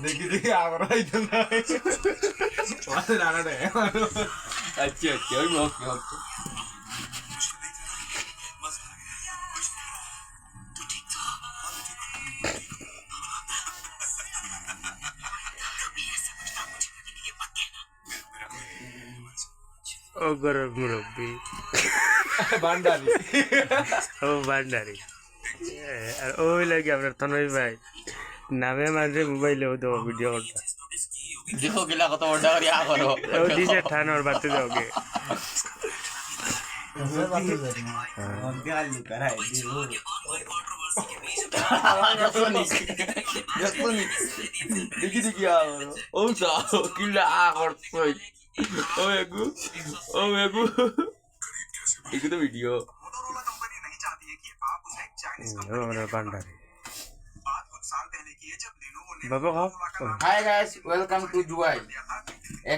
দেখি দেখি আবার হইতো না আচ্ছা আচ্ছা ওই ওকে ওকে ও গরব মুরব্বী বান্ডারি ও ভান্ডারি আর ওই লাগে আপনার তনয় ভাই নামে মাঝে মোবাইলে ও দেবো ভিডিও করতে দেখো গেলা কত বড় করে আ করো ও দিছে ঠানোর বাতে যাওগে দেখি দেখি আ করো ও যাও কিলা আ করছই ও মেগু দেখি তো ভিডিও আমরা ভান্ডারি বাবা খাও Hi guys, welcome to Dubai.